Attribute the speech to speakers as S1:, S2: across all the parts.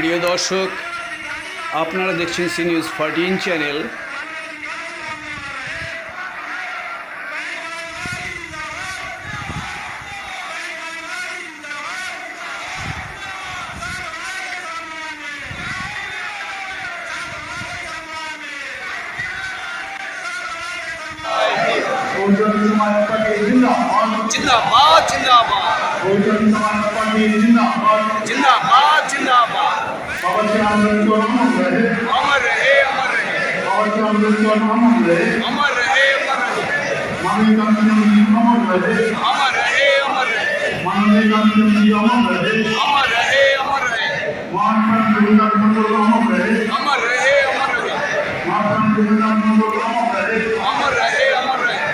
S1: প্রিয় দর্শক, আপনারা দেখছেন সি নিউজ 14 চ্যানেল।
S2: जिंदाबाद जिंदाबाद जिंदाबाद जिंदाबाद अमर रहे अमर रहे अमर रहे अमर रहे अमर रहे अमर रहे अमर रहे अमर रहे अमर रहे अमर रहे अमर रहे अमर रहे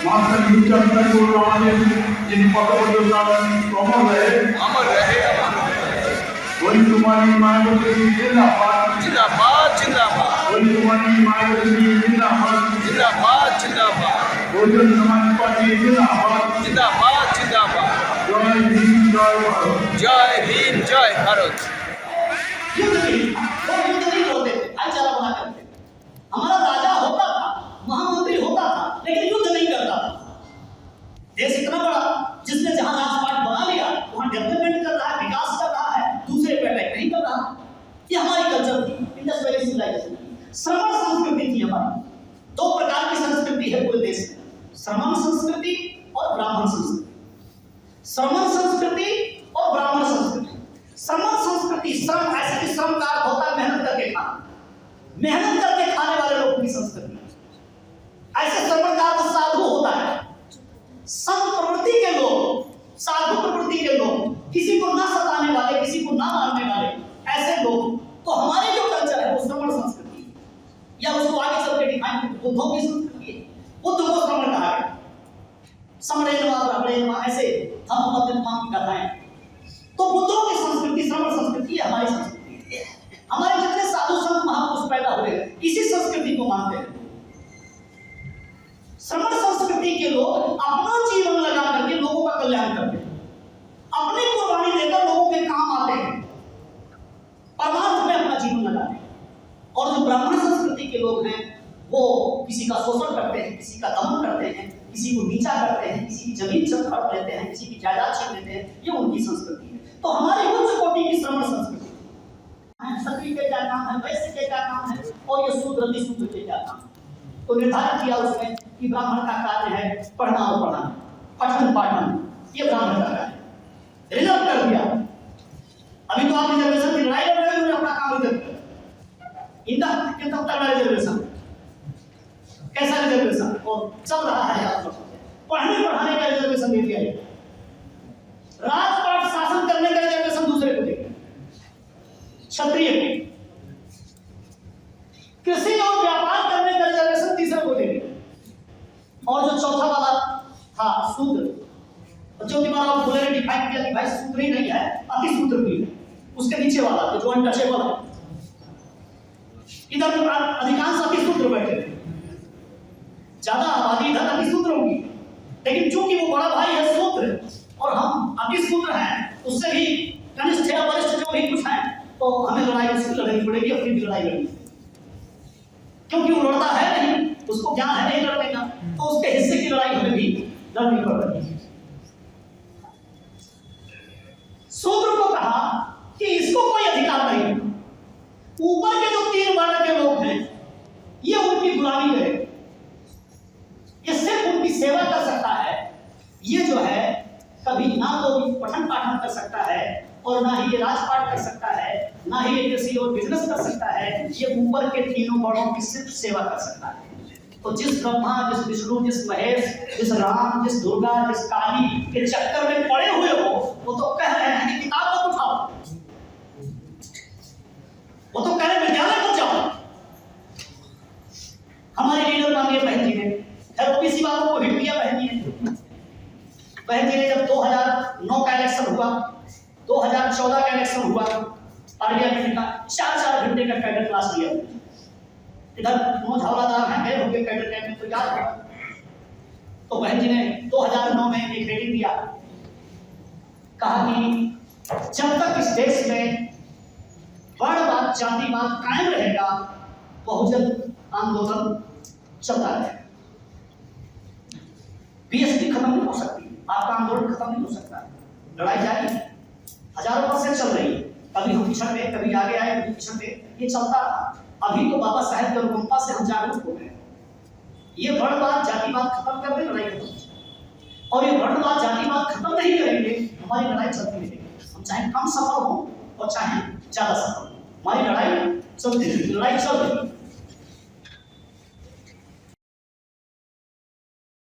S3: मास्टर टीचर बोल रहा है जिन पदों पर अमर रहे वही तुम्हारी मायावती जिंदाबाद
S2: जिंदाबाद जिंदाबाद
S3: वही तुम्हारी मायावती जिंदाबाद
S2: जिंदाबाद जिंदाबाद
S3: बहुजन समाज पार्टी जिंदाबाद
S2: जिंदाबाद जिंदाबाद
S3: जय भीम जय भारत।
S2: जय भीम जय भारत।
S4: युद्ध नहीं होते थे, भाईचारा बना करते। हमारा राजा होता था, महामंत्री होता था, लेकिन युद्ध नहीं करता था। देश इतना बड़ा जिसने जहां राजपाट बना लिया वहां डेवलपमेंट कर रहा है, विकास कर रहा है, दूसरे पे अटैक नहीं कर रहा। ये हमारी कल्चर थी, इंडस वैली सिविलाइजेशन। श्रमण संस्कृति थी हमारी। दो प्रकार की संस्कृति है पूरे देश में, श्रमण संस्कृति और ब्राह्मण संस्कृति। श्रमण संस्कृति और ब्राह्मण संस्कृति। श्रमण संस्कृति, श्रम ऐसे कि श्रम का अर्थ होता है मेहनत करके खाना, मेहनत करके खाने वाले लोगों की संस्कृति। ऐसे श्रमण का अर्थ साधु होता है, संत प्रवृत्ति के लोग, साधु प्रवृत्ति के लोग, किसी को ना सताने वाले, किसी को ना मारने वाले, ऐसे लोग। तो हमारी जो कल्चर है वो श्रमण संस्कृति है, या उसको आगे चल के डिफाइन बुद्धों की संस्कृति है। बुद्ध को श्रमण कहा गया, समरेणवा ब्राह्मणेनवा, ऐसे हम मध्यम कथाएं। तो बुद्धों की संस्कृति श्रमण संस्कृति है, हमारी संस्कृति है। हमारे जितने साधु संत महापुरुष पैदा हुए इसी संस्कृति को मानते हैं। श्रमण संस्कृति के लोग अपना जीवन लगा करके लोगों का कल्याण करते हैं, अपनी कुर्बानी देकर लोगों के काम आते हैं, परमार्थ में अपना जीवन लगाते हैं। और जो ब्राह्मण संस्कृति के लोग हैं वो किसी का शोषण करते हैं, किसी का दमन करते हैं, किसी को नीचा करते हैं, किसी की जमीन से हड़प लेते हैं, किसी की जायदाद छीन लेते हैं। ये उनकी संस्कृति है। तो हमारी उच्च कोटि की श्रमण संस्कृति है। क्षत्रिय के क्या काम है, वैश्य के क्या काम है, और ये शूद्र निशूद्र के क्या काम है। तो निर्धारित किया उसमें कि ब्राह्मण का कार्य है पढ़ना और पढ़ाना, पठन पाठन, ये ब्राह्मण का कार्य है। रिजर्व कर दिया। अभी तो आप रिजर्वेशन की लड़ाई लड़ रहे हो, अपना काम इधर इनका कितना तगड़ा रिजर्वेशन, कैसा रिजर्वेशन और चल रहा है। आप पढ़ने पढ़ाने का रिजर्वेशन दे दिया, राजपाट शासन करने का रिजर्वेशन दूसरे को दे दिया, क्षत्रिय को, कृषि और व्यापार करने का रिजर्वेशन तीसरे को दे दिया, और जो चौथा वाला था शूद्र, जो कि मारा फुले ने डिफाइन किया कि भाई शूद्र ही नहीं है, अति शूद्र भी है। उसके नीचे वाला जो अनटचेबल है, इधर अधिकांश अति शूद्र बैठे थे, ज्यादा आबादी इधर अति शूद्र होगी, लेकिन चूंकि वो बड़ा भाई है शूद्र और हम अति शूद्र हैं, उससे भी कनिष्ठ या वरिष्ठ जो भी कुछ है, तो हमें लड़ाई उसकी लड़नी पड़ेगी, अपनी भी लड़ाई लड़नी, क्योंकि वो लड़ता है नहीं, उसको ज्ञान है नहीं लड़ने का, तो उसके हिस्से की लड़ाई हमें भी लड़नी पड़ रही है। शूद्र को कहा कि इसको कोई अधिकार नहीं है, ऊपर के जो 3 वर्ण के लोग हैं ये उनकी गुलामी करे, ये सिर्फ उनकी सेवा कर सकता है। ये जो है कभी ना तो पठन पाठन कर सकता है, और ना ही ये राजपाट कर सकता है, ना ही ये कृषि और बिजनेस कर सकता है। ये ऊपर के 3 वर्णों की सिर्फ सेवा कर सकता है। तो जिस ब्रह्मा, जिस विष्णु, जिस महेश, जिस राम, जिस दुर्गा, जिस काली के चक्कर में पड़े हुए हो, वो तो कह रहे हैं कि किताब को उठाओ, वो तो कह रहे हैं विद्यालय को जाओ। हमारे लीडर माननीय बहन जी ने खैर ओबीसी वालों को हिट किया। बहन जी ने जब 2009 का इलेक्शन हुआ, 2014 का इलेक्शन हुआ, पार्लियामेंट का 4 घंटे का कैडर क्लास लिया। इधर नौ हवलादार हैं, गए होंगे कैडर कैंप में, तो याद है। तो बहन जी ने 2009 में एक रेटिंग दिया, कहा कि जब तक इस देश में जातिवाद कायम रहेगा, बहुजन आंदोलन चलता रहेगा। बीएसपी खत्म नहीं हो सकती, आपका आंदोलन खत्म नहीं हो सकता, लड़ाई जारी है, हजारों वर्ष से चल रही है। कभी हम पिछड़ते, कभी आगे आए, कभी पिछड़ते, ये चलता रहा। अभी तो बाबा साहेब के अनुकंपा से हम जागरूक हो गए। ये वर्णवाद जातिवाद खत्म कर दे, लड़ाई खत्म हो जाए। और ये वर्णवाद जातिवाद खत्म नहीं करेंगे, हमारी लड़ाई चलती रहेगी। हम चाहे कम सफल हो और चाहे ज्यादा सफल हो, हमारी लड़ाई चलती रहेगी, लड़ाई चल रही है।